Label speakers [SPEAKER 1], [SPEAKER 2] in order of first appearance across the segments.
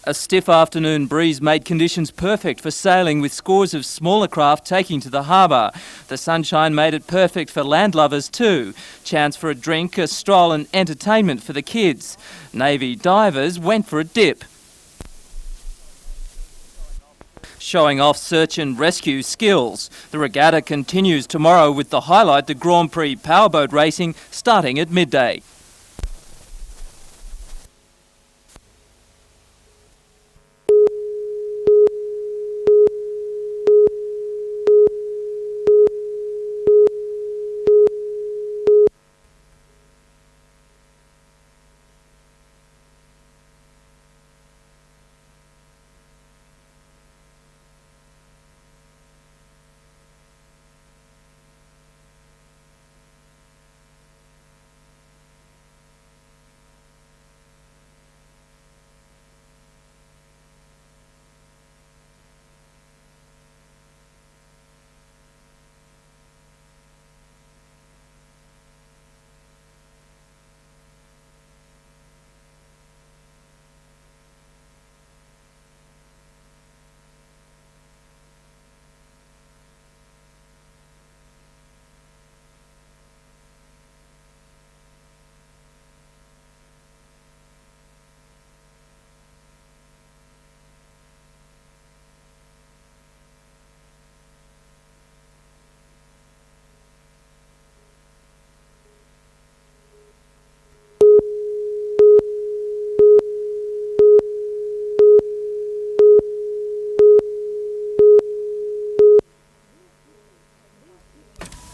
[SPEAKER 1] A stiff afternoon breeze made conditions perfect for sailing, with scores of smaller craft taking to the harbour. The sunshine made it perfect for landlubbers too. Chance for a drink, a stroll and entertainment for the kids. Navy divers went for a dip, showing off search and rescue skills. The regatta continues tomorrow, with the highlight the Grand Prix powerboat racing starting at midday.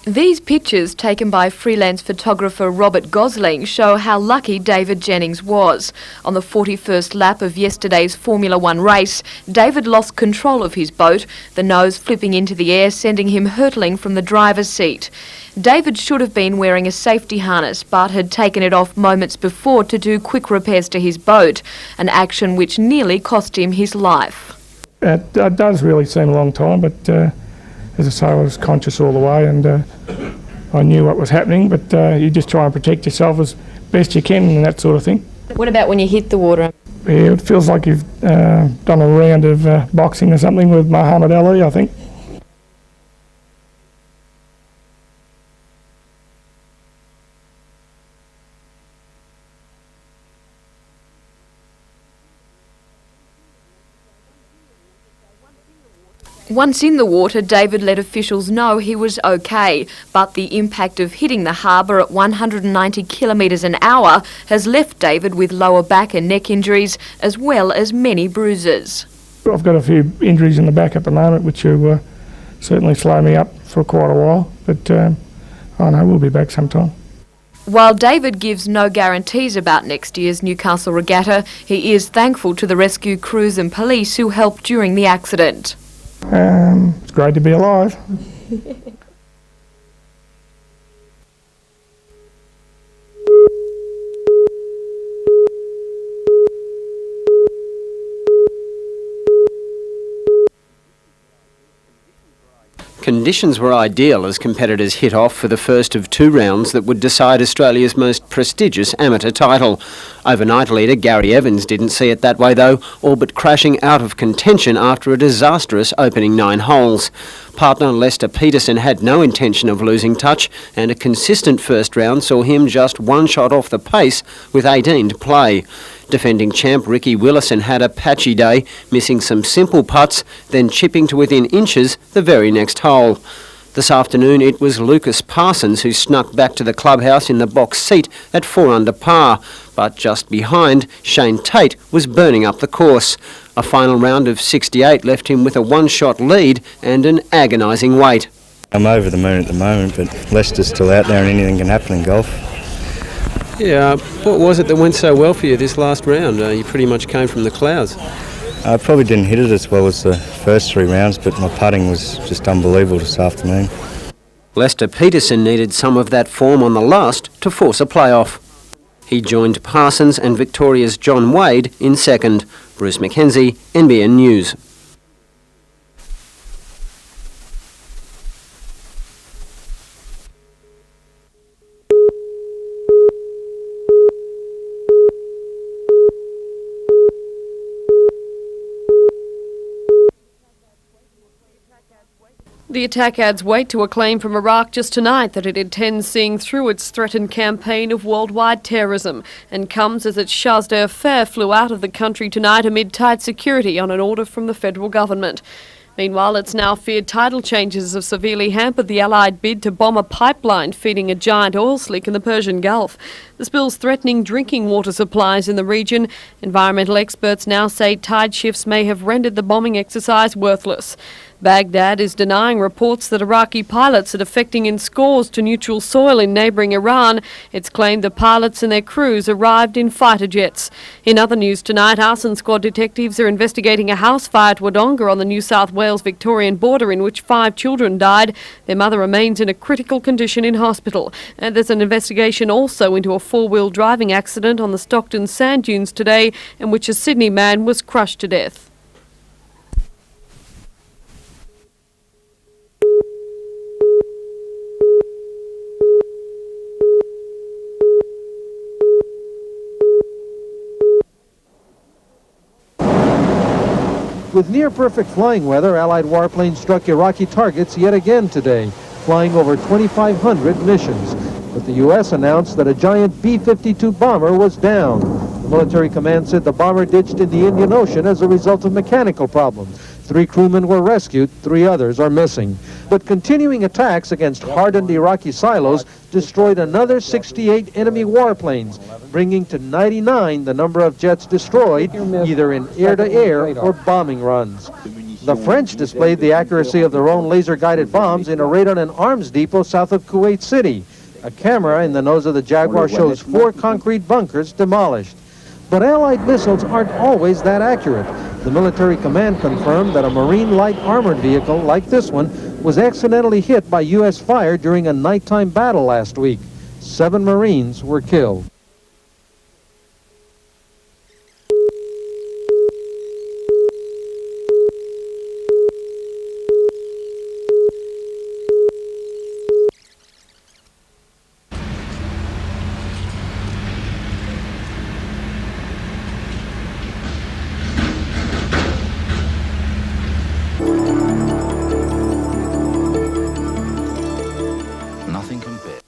[SPEAKER 2] These pictures, taken by freelance photographer Robert Gosling, show how lucky David Jennings was. On the 41st lap of yesterday's Formula One race, David lost control of his boat, the nose flipping into the air, sending him hurtling from the driver's seat. David should have been wearing a safety harness, but had taken it off moments before to do quick repairs to his boat, an action which nearly cost him his life.
[SPEAKER 3] It does really seem a long time, but as I say, I was conscious all the way, and I knew what was happening, but you just try and protect yourself as best you can and that sort of thing.
[SPEAKER 2] What about when you hit the water?
[SPEAKER 3] Yeah, it feels like you've done a round of boxing or something with Muhammad Ali, I think.
[SPEAKER 2] Once in the water, David let officials know he was okay, but the impact of hitting the harbour at 190 kilometres an hour has left David with lower back and neck injuries, as well as many bruises.
[SPEAKER 3] I've got a few injuries in the back at the moment, which will certainly slow me up for quite a while, but I know we'll be back sometime.
[SPEAKER 2] While David gives no guarantees about next year's Newcastle Regatta, he is thankful to the rescue crews and police who helped during the accident.
[SPEAKER 3] It's great to be alive.
[SPEAKER 4] Conditions were ideal as competitors hit off for the first of two rounds that would decide Australia's most prestigious amateur title. Overnight leader Gary Evans didn't see it that way though, all but crashing out of contention after a disastrous opening 9 holes. Partner Lester Peterson had no intention of losing touch, and a consistent first round saw him just one shot off the pace with 18 to play. Defending champ Ricky Willison had a patchy day, missing some simple putts, then chipping to within inches the very next hole. This afternoon it was Lucas Parsons who snuck back to the clubhouse in the box seat at 4 under par, but just behind, Shane Tate was burning up the course. A final round of 68 left him with a one-shot lead and an agonising wait.
[SPEAKER 5] I'm over the moon at the moment, but Leicester's still out there and anything can happen in golf.
[SPEAKER 4] Yeah, what was it that went so well for you this last round? You pretty much came from the clouds.
[SPEAKER 5] I probably didn't hit it as well as the first 3 rounds, but my putting was just unbelievable this afternoon.
[SPEAKER 4] Lester Peterson needed some of that form on the last to force a playoff. He joined Parsons and Victoria's John Wade in second. Bruce Mackenzie, NBN News.
[SPEAKER 6] The attack adds weight to a claim from Iraq just tonight that it intends seeing through its threatened campaign of worldwide terrorism, and comes as its Charles d'Affaires flew out of the country tonight amid tight security on an order from the federal government. Meanwhile, it's now feared tidal changes have severely hampered the Allied bid to bomb a pipeline feeding a giant oil slick in the Persian Gulf. The spill's threatening drinking water supplies in the region. Environmental experts now say tide shifts may have rendered the bombing exercise worthless. Baghdad is denying reports that Iraqi pilots are defecting in scores to neutral soil in neighbouring Iran. It's claimed the pilots and their crews arrived in fighter jets. In other news tonight, arson squad detectives are investigating a house fire at Wodonga on the New South Wales-Victorian border in which 5 children died. Their mother remains in a critical condition in hospital. And there's an investigation also into a 4-wheel driving accident on the Stockton sand dunes today in which a Sydney man was crushed to death.
[SPEAKER 7] With near-perfect flying weather, Allied warplanes struck Iraqi targets yet again today, flying over 2,500 missions. But the U.S. announced that a giant B-52 bomber was down. The military command said the bomber ditched in the Indian Ocean as a result of mechanical problems. 3 crewmen were rescued, 3 others are missing. But continuing attacks against hardened Iraqi silos destroyed another 68 enemy warplanes, bringing to 99 the number of jets destroyed, either in air-to-air or bombing runs. The French displayed the accuracy of their own laser-guided bombs in a raid on an arms depot south of Kuwait City. A camera in the nose of the Jaguar shows 4 concrete bunkers demolished. But Allied missiles aren't always that accurate. The military command confirmed that a Marine light armored vehicle like this one was accidentally hit by U.S. fire during a nighttime battle last week. 7 Marines were killed.
[SPEAKER 8] Nothing compared.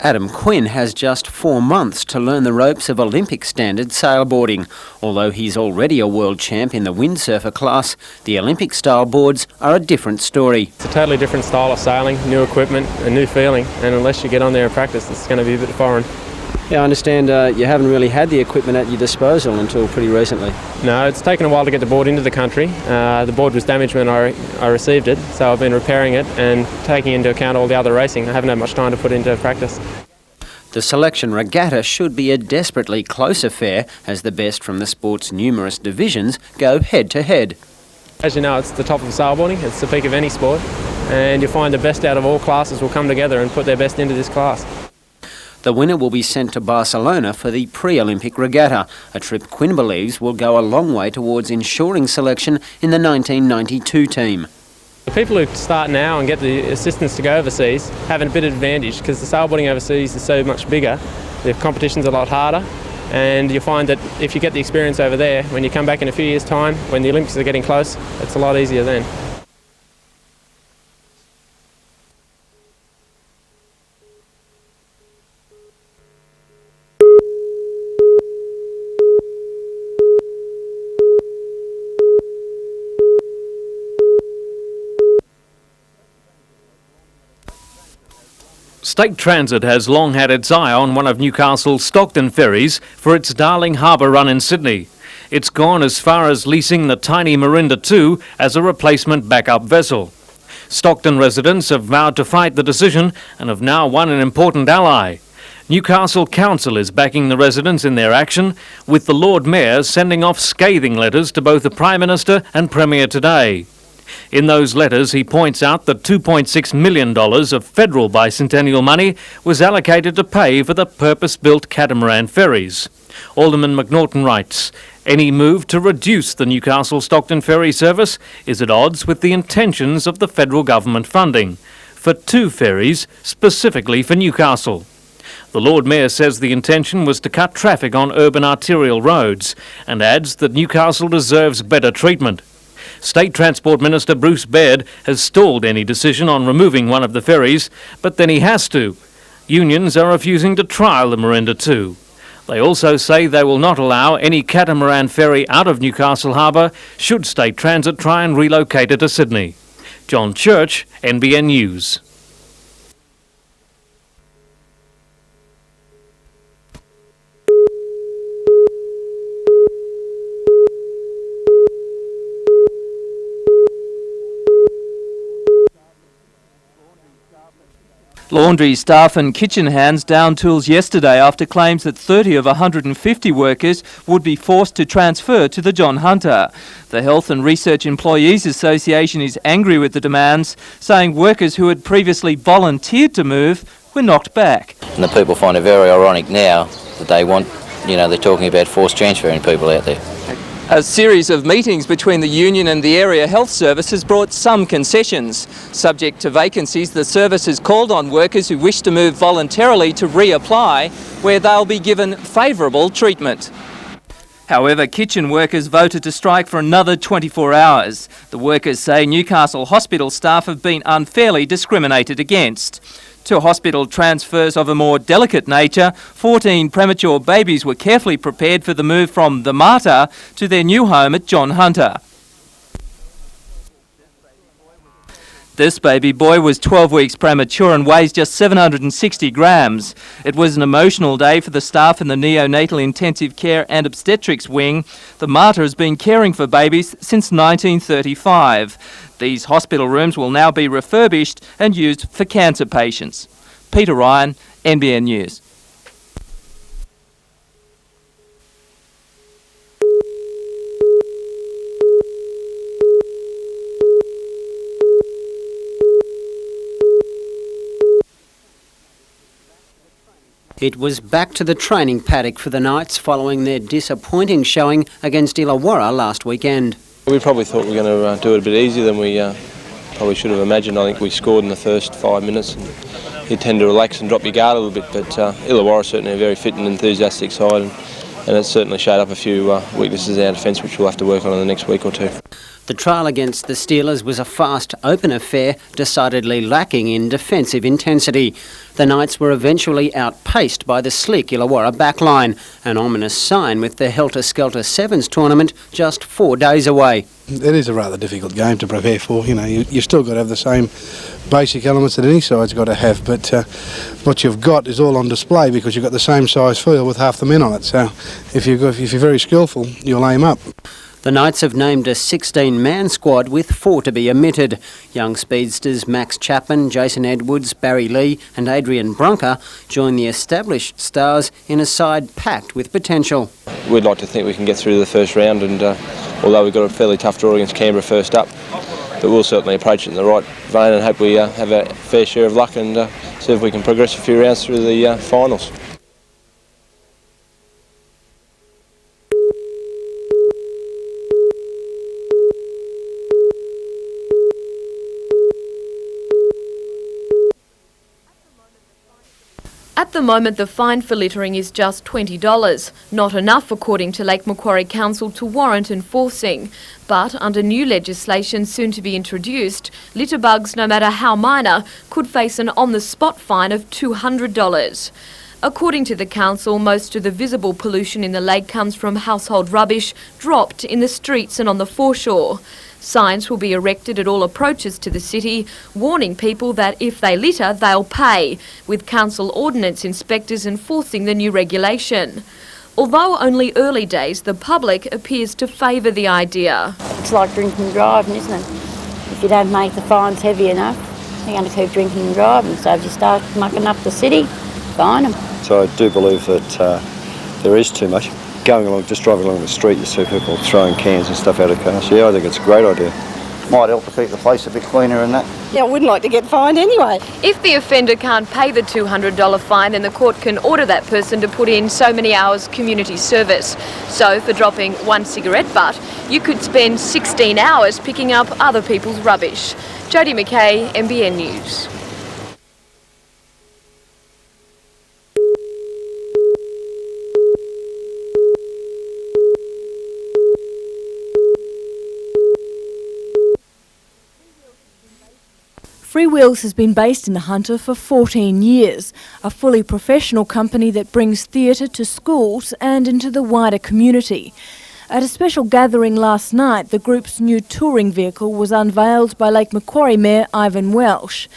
[SPEAKER 4] Adam Quinn has just 4 months to learn the ropes of Olympic standard sailboarding. Although he's already a world champ in the windsurfer class, the Olympic-style boards are a different story.
[SPEAKER 9] It's a totally different style of sailing, new equipment, a new feeling, and unless you get on there and practice, it's going to be a bit foreign.
[SPEAKER 4] Yeah, I understand you haven't really had the equipment at your disposal until pretty recently.
[SPEAKER 9] No, it's taken a while to get the board into the country. The board was damaged when I received it, so I've been repairing it and taking into account all the other racing. I haven't had much time to put into practice.
[SPEAKER 4] The selection regatta should be a desperately close affair as the best from the sport's numerous divisions go head-to-head.
[SPEAKER 9] As you know, it's the top of sailboarding, it's the peak of any sport, and you'll find the best out of all classes will come together and put their best into this class.
[SPEAKER 4] The winner will be sent to Barcelona for the pre-Olympic regatta, a trip Quinn believes will go a long way towards ensuring selection in the 1992 team.
[SPEAKER 9] The people who start now and get the assistance to go overseas have a bit of advantage because the sailboarding overseas is so much bigger, the competition's a lot harder, and you'll find that if you get the experience over there, when you come back in a few years' time, when the Olympics are getting close, it's a lot easier then.
[SPEAKER 10] State Transit has long had its eye on one of Newcastle's Stockton ferries for its Darling Harbour run in Sydney. It's gone as far as leasing the tiny Marinda 2 as a replacement backup vessel. Stockton residents have vowed to fight the decision and have now won an important ally. Newcastle Council is backing the residents in their action, with the Lord Mayor sending off scathing letters to both the Prime Minister and Premier today. In those letters, he points out that $2.6 million of federal bicentennial money was allocated to pay for the purpose-built catamaran ferries. Alderman McNaughton writes, Any move to reduce the Newcastle-Stockton ferry service is at odds with the intentions of the federal government funding for 2 ferries specifically for Newcastle. The Lord Mayor says the intention was to cut traffic on urban arterial roads and adds that Newcastle deserves better treatment. State Transport Minister Bruce Baird has stalled any decision on removing one of the ferries, but then he has to. Unions are refusing to trial the Marinda 2. They also say they will not allow any catamaran ferry out of Newcastle Harbour should State Transit try and relocate it to Sydney. John Church, NBN News.
[SPEAKER 1] Laundry staff and kitchen hands down tools yesterday after claims that 30 of 150 workers would be forced to transfer to the John Hunter. The Health and Research Employees Association is angry with the demands, saying workers who had previously volunteered to move were knocked back.
[SPEAKER 8] And the people find it very ironic now that they want, they're talking about forced transferring people out there.
[SPEAKER 1] A series of meetings between the union and the area health service has brought some concessions. Subject to vacancies, the service has called on workers who wish to move voluntarily to reapply, where they'll be given favourable treatment. However, kitchen workers voted to strike for another 24 hours. The workers say Newcastle hospital staff have been unfairly discriminated against. To hospital transfers of a more delicate nature, 14 premature babies were carefully prepared for the move from the Marta to their new home at John Hunter. This baby boy was 12 weeks premature and weighs just 760 grams. It was an emotional day for the staff in the neonatal intensive care and obstetrics wing. The Marta has been caring for babies since 1935. These hospital rooms will now be refurbished and used for cancer patients. Peter Ryan, NBN News.
[SPEAKER 4] It was back to the training paddock for the Knights following their disappointing showing against Illawarra last weekend.
[SPEAKER 11] We probably thought we were going to do it a bit easier than we probably should have imagined. I think we scored in the first 5 minutes and you tend to relax and drop your guard a little bit, but Illawarra is certainly a very fit and enthusiastic side and it's certainly showed up a few weaknesses in our defence which we'll have to work on in the next week or two.
[SPEAKER 4] The trial against the Steelers was a fast, open affair, decidedly lacking in defensive intensity. The Knights were eventually outpaced by the slick Illawarra backline, an ominous sign with the Helter-Skelter Sevens tournament just 4 days away.
[SPEAKER 12] It is a rather difficult game to prepare for. You've still got to have the same basic elements that any side's got to have, but what you've got is all on display because you've got the same size field with half the men on it. So if you're very skillful, you'll aim up.
[SPEAKER 4] The Knights have named a 16-man squad with 4 to be omitted. Young speedsters Max Chapman, Jason Edwards, Barry Lee and Adrian Bronca join the established stars in a side packed with potential.
[SPEAKER 11] We'd like to think we can get through the first round and although we've got a fairly tough draw against Canberra first up, but we'll certainly approach it in the right vein and hope we have a fair share of luck and see if we can progress a few rounds through the finals.
[SPEAKER 2] At the moment, the fine for littering is just $20. Not enough, according to Lake Macquarie Council, to warrant enforcing. But under new legislation soon to be introduced, litterbugs, no matter how minor, could face an on-the-spot fine of $200. According to the council, most of the visible pollution in the lake comes from household rubbish dropped in the streets and on the foreshore. Signs will be erected at all approaches to the city, warning people that if they litter, they'll pay, with council ordnance inspectors enforcing the new regulation. Although only early days, the public appears to favour the idea.
[SPEAKER 13] It's like drinking and driving, isn't it? If you don't make the fines heavy enough, they're going to keep drinking and driving. So if you start mucking up the city, fine them.
[SPEAKER 14] So I do believe that there is too much. Just driving along the street, you see people throwing cans and stuff out of cars. Yeah, I think it's a great idea.
[SPEAKER 15] Might help to keep the place a bit cleaner and that. Yeah, I wouldn't like to get fined anyway.
[SPEAKER 2] If the offender can't pay the $200 fine, then the court can order that person to put in so many hours community service. So for dropping one cigarette butt, you could spend 16 hours picking up other people's rubbish. Jodie McKay, NBN News.
[SPEAKER 16] Freewheels has been based in the Hunter for 14 years, a fully professional company that brings theatre to schools and into the wider community. At a special gathering last night, the group's new touring vehicle was unveiled by Lake Macquarie Mayor Ivan Welsh.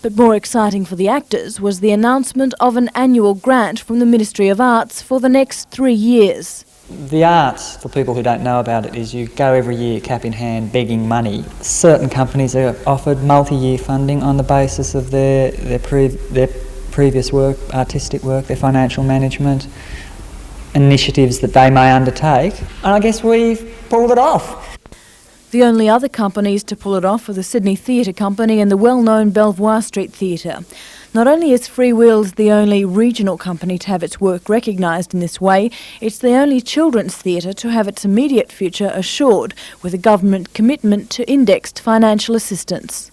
[SPEAKER 16] But more exciting for the actors was the announcement of an annual grant from the Ministry of Arts for the next 3 years.
[SPEAKER 17] The arts, for people who don't know about it, is you go every year cap in hand begging money. Certain companies are offered multi-year funding on the basis of their previous work, artistic work, their financial management, initiatives that they may undertake. And I guess we've pulled it off.
[SPEAKER 16] The only other companies to pull it off are the Sydney Theatre Company and the well-known Belvoir Street Theatre. Not only is Freewheels the only regional company to have its work recognised in this way, it's the only children's theatre to have its immediate future assured with a government commitment to indexed financial assistance.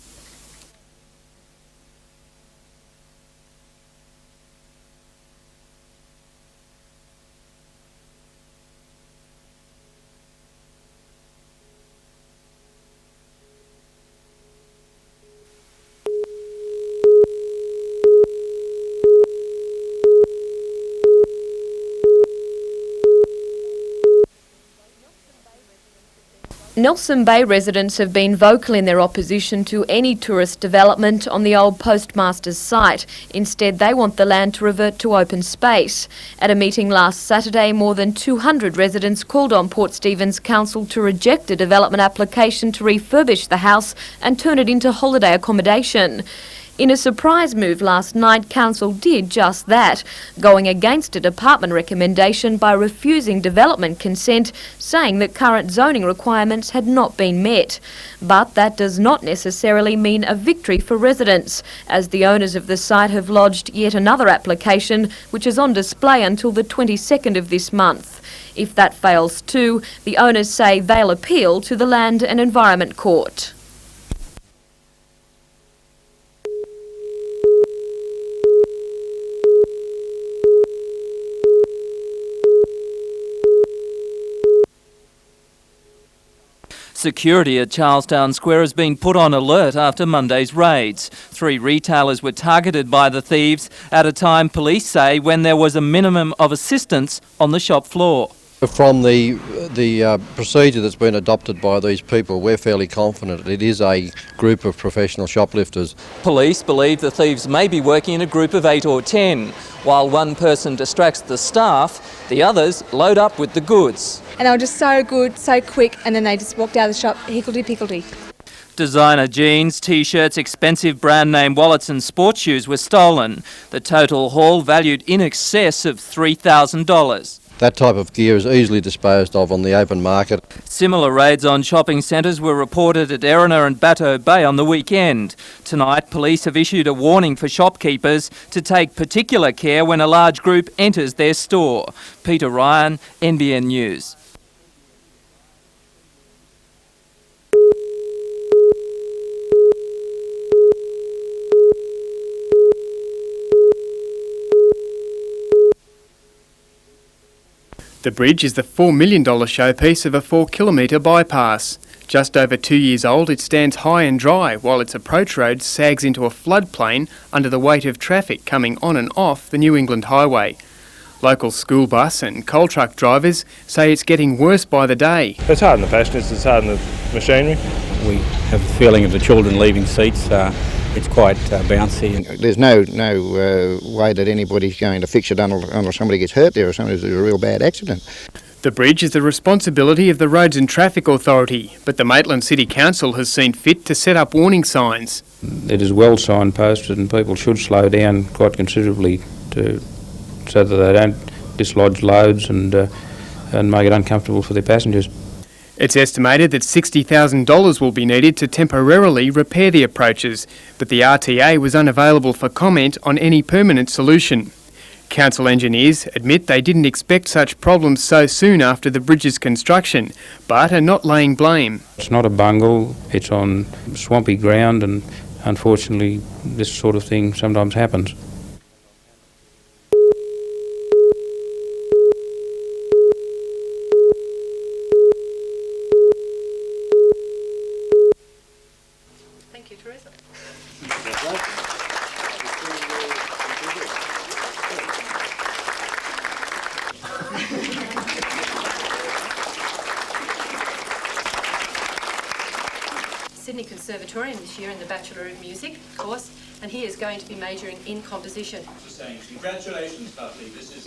[SPEAKER 2] Nelson Bay residents have been vocal in their opposition to any tourist development on the old postmaster's site. Instead, they want the land to revert to open space. At a meeting last Saturday, more than 200 residents called on Port Stephens Council to reject a development application to refurbish the house and turn it into holiday accommodation. In a surprise move last night, Council did just that, going against a department recommendation by refusing development consent, saying that current zoning requirements had not been met. But that does not necessarily mean a victory for residents, as the owners of the site have lodged yet another application, which is on display until the 22nd of this month. If that fails too, the owners say they'll appeal to the Land and Environment Court.
[SPEAKER 1] Security at Charlestown Square has been put on alert after Monday's raids. 3 retailers were targeted by the thieves at a time, police say, when there was a minimum of assistance on the shop floor.
[SPEAKER 18] From the procedure that's been adopted by these people, we're fairly confident it is a group of professional shoplifters.
[SPEAKER 1] Police believe the thieves may be working in a group of 8 or 10. While one person distracts the staff, the others load up with the goods.
[SPEAKER 19] And they were just so good, so quick, and then they just walked out of the shop higgledy-pickledy.
[SPEAKER 1] Designer jeans, T-shirts, expensive brand name wallets and sports shoes were stolen. The total haul valued in excess of $3,000.
[SPEAKER 18] That type of gear is easily disposed of on the open market.
[SPEAKER 1] Similar raids on shopping centres were reported at Erina and Bateau Bay on the weekend. Tonight, police have issued a warning for shopkeepers to take particular care when a large group enters their store. Peter Ryan, NBN News.
[SPEAKER 20] The bridge is the $4 million showpiece of a 4-kilometre bypass. Just over 2 years old, it stands high and dry while its approach road sags into a floodplain under the weight of traffic coming on and off the New England Highway. Local school bus and coal truck drivers say it's getting worse by the day.
[SPEAKER 21] It's hard on the passengers, it's hard on the machinery. We have a feeling of the children leaving seats. It's quite bouncy.
[SPEAKER 22] There's no way that anybody's going to fix it unless somebody gets hurt there or somebody's a real bad accident.
[SPEAKER 20] The bridge is the responsibility of the Roads and Traffic Authority, but the Maitland City Council has seen fit to set up warning signs.
[SPEAKER 21] It is well signposted and people should slow down quite considerably so that they don't dislodge loads and make it uncomfortable for their passengers.
[SPEAKER 20] It's estimated that $60,000 will be needed to temporarily repair the approaches, but the RTA was unavailable for comment on any permanent solution. Council engineers admit they didn't expect such problems so soon after the bridge's construction, but are not laying blame.
[SPEAKER 21] It's not a bungle, it's on swampy ground, and unfortunately this sort of thing sometimes happens.
[SPEAKER 6] Thank you, Teresa.
[SPEAKER 3] Sydney Conservatorium this year in the Bachelor of Music course, and he is going to be majoring in composition.
[SPEAKER 5] Just saying, congratulations, Buckley. This is...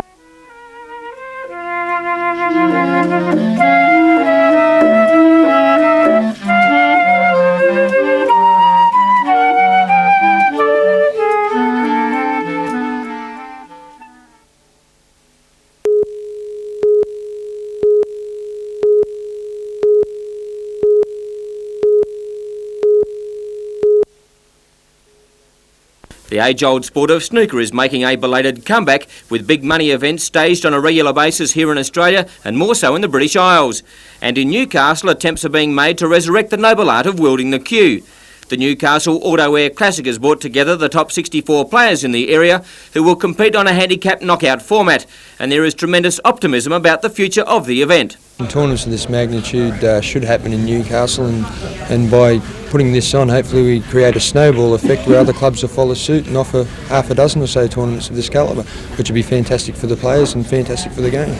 [SPEAKER 23] The age-old sport of snooker is making a belated comeback, with big money events staged on a regular basis here in Australia and more so in the British Isles. And in Newcastle, attempts are being made to resurrect the noble art of wielding the cue. The Newcastle Auto Air Classic has brought together the top 64 players in the area who will compete on a handicap knockout format, and there is tremendous optimism about the future of the event.
[SPEAKER 24] Tournaments of this magnitude should happen in Newcastle, and by putting this on, hopefully we create a snowball effect where other clubs will follow suit and offer half a dozen or so tournaments of this calibre, which would be fantastic for the players and fantastic for the game.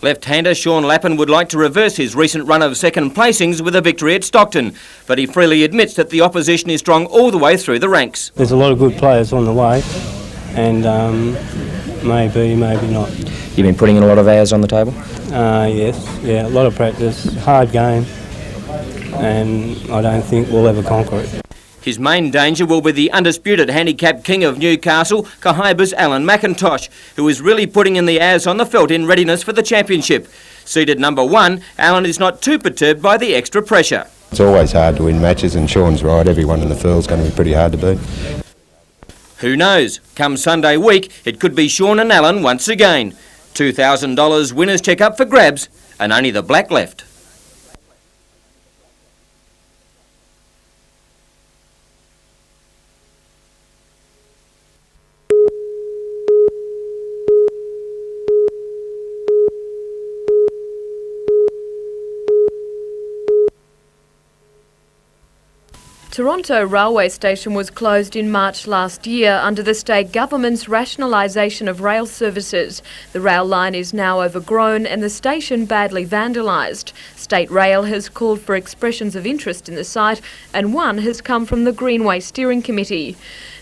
[SPEAKER 23] Left-hander Sean Lappin would like to reverse his recent run of second placings with a victory at Stockton, but he freely admits that the opposition is strong all the way through the ranks.
[SPEAKER 25] There's a lot of good players on the way, and maybe not.
[SPEAKER 26] You've been putting in a lot of hours on the table?
[SPEAKER 25] Yes, a lot of practice, hard game, and I don't think we'll ever conquer it.
[SPEAKER 23] His main danger will be the undisputed handicap king of Newcastle, Cahaiba's Alan McIntosh, who is really putting in the hours on the felt in readiness for the championship. Seeded number 1, Alan is not too perturbed by the extra pressure.
[SPEAKER 27] It's always hard to win matches, and Sean's right, everyone in the field's going to be pretty hard to beat.
[SPEAKER 23] Who knows? Come Sunday week, it could be Sean and Alan once again. $2,000 winners check up for grabs, and only the black left.
[SPEAKER 2] Toronto railway station was closed in March last year under the state government's rationalisation of rail services. The rail line is now overgrown and the station badly vandalised. State Rail has called for expressions of interest in the site, and one has come from the Greenway Steering Committee.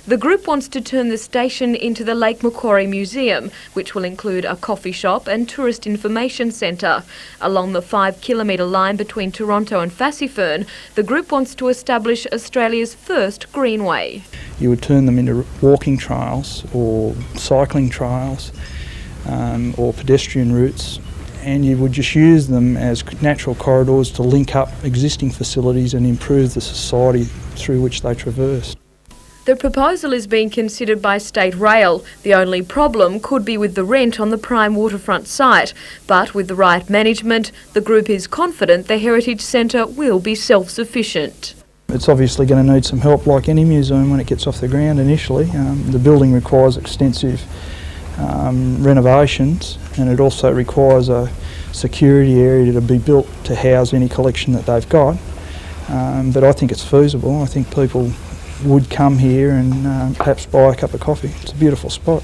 [SPEAKER 2] The group wants to turn the station into the Lake Macquarie Museum, which will include a coffee shop and tourist information centre. Along the 5-kilometre line between Toronto and Fassifern, the group wants to establish Australia's first greenway.
[SPEAKER 28] You would turn them into walking trails or cycling trails or pedestrian routes, and you would just use them as natural corridors to link up existing facilities and improve the society through which they traverse.
[SPEAKER 2] The proposal is being considered by State Rail. The only problem could be with the rent on the prime waterfront site, but with the right management, the group is confident the Heritage Centre will be self-sufficient.
[SPEAKER 28] It's obviously going to need some help, like any museum when it gets off the ground initially. The building requires extensive renovations, and it also requires a security area to be built to house any collection that they've got. But I think it's feasible. I think people would come here and perhaps buy a cup of coffee. It's a beautiful spot.